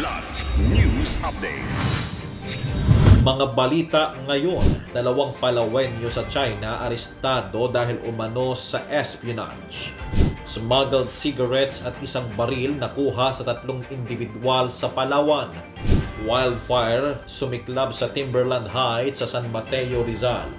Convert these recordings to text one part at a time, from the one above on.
Kidlat News Updates. Mga balita ngayon, 2 Palawenyo sa China arestado dahil umano sa espionage. Smuggled cigarettes at isang baril nakuha sa 3 individual sa Palawan. Wildfire sumiklab sa Timberland Heights sa San Mateo, Rizal.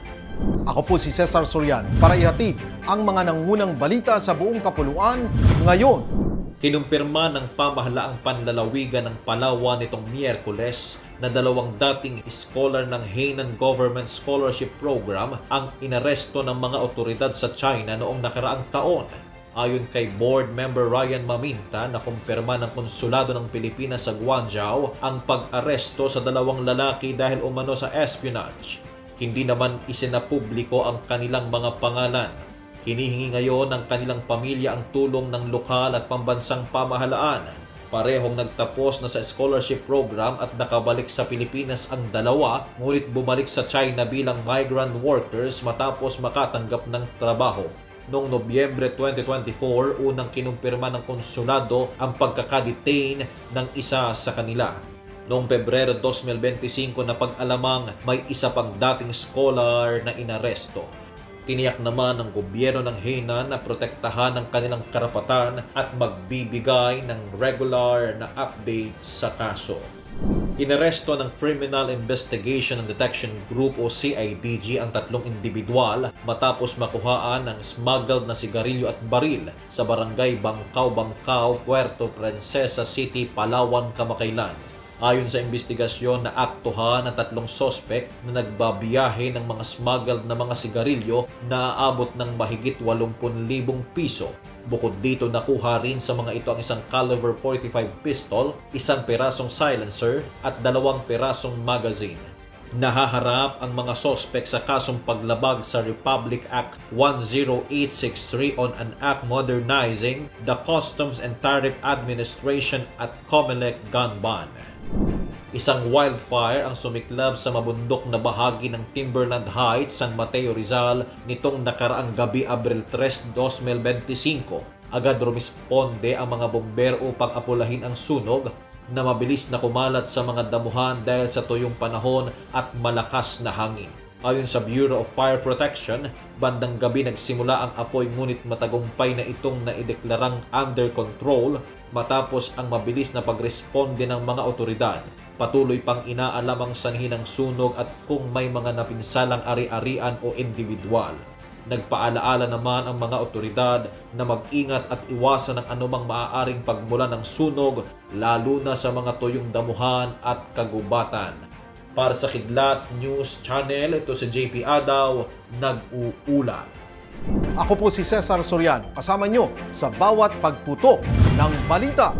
Ako po si Cesar Sorian para ihatid ang mga nangunang balita sa buong kapuluan ngayon. Kinumpirma ng pamahalaang panlalawigan ng Palawan nitong Miyerkules na 2 dating scholar ng Hainan Government Scholarship Program ang inaresto ng mga otoridad sa China noong nakaraang taon. Ayon kay Board Member Ryan Maminta, nakumpirma ng Konsulado ng Pilipinas sa Guangzhou ang pag-aresto sa 2 lalaki dahil umano sa espionage. Hindi naman isinapubliko ang kanilang mga pangalan. Hinihingi ngayon ng kanilang pamilya ang tulong ng lokal at pambansang pamahalaan. Parehong nagtapos na sa scholarship program at nakabalik sa Pilipinas ang 2, ngunit bumalik sa China bilang migrant workers matapos makatanggap ng trabaho. Noong Nobyembre 2024, unang kinumpirma ng konsulado ang pagkakadetain ng isa sa kanila. Noong Pebrero 2025 na pag-alamang may isa pang dating scholar na inaresto. Tiniyak naman ng gobyerno ng Hainan na protektahan ang kanilang karapatan at magbibigay ng regular na update sa kaso. Inaresto ng Criminal Investigation and Detection Group o CIDG ang 3 individual matapos makuhaan ng smuggled na sigarilyo at baril sa barangay Bangkaw, Puerto Princesa City, Palawan, kamakailan. Ayon sa investigasyon, naaktuhan ng 3 sospek na nagbabiyahe ng mga smuggled na mga sigarilyo na aabot ng mahigit 80,000 piso. Bukod dito, nakuha rin sa mga ito ang isang caliber .45 pistol, 1 pirasong silencer at 2 pirasong magazine. Nahaharap ang mga sospek sa kasong paglabag sa Republic Act 10863 on an act modernizing the Customs and Tariff Administration at COMELEC gun ban. Isang wildfire ang sumiklab sa mabundok na bahagi ng Timberland Heights, San Mateo, Rizal nitong nakaraang gabi, Abril 3, 2025. Agad rumisponde ang mga bombero upang apulahin ang sunog na mabilis na kumalat sa mga damuhan dahil sa tuyong panahon at malakas na hangin. Ayon sa Bureau of Fire Protection, bandang gabi nagsimula ang apoy ngunit matagumpay na itong naideklarang under control matapos ang mabilis na pagresponde ng mga otoridad. Patuloy pang inaalam ang sanhi ng sunog at kung may mga napinsalang ari-arian o individual. Nagpaalaala naman ang mga otoridad na mag-ingat at iwasan ang anumang maaaring pagmula ng sunog, lalo na sa mga tuyong damuhan at kagubatan. Para sa Kidlat News Channel, ito si JP Adaw, nag-uulat. Ako po si Cesar Sorian, kasama nyo sa bawat pagputok ng balita.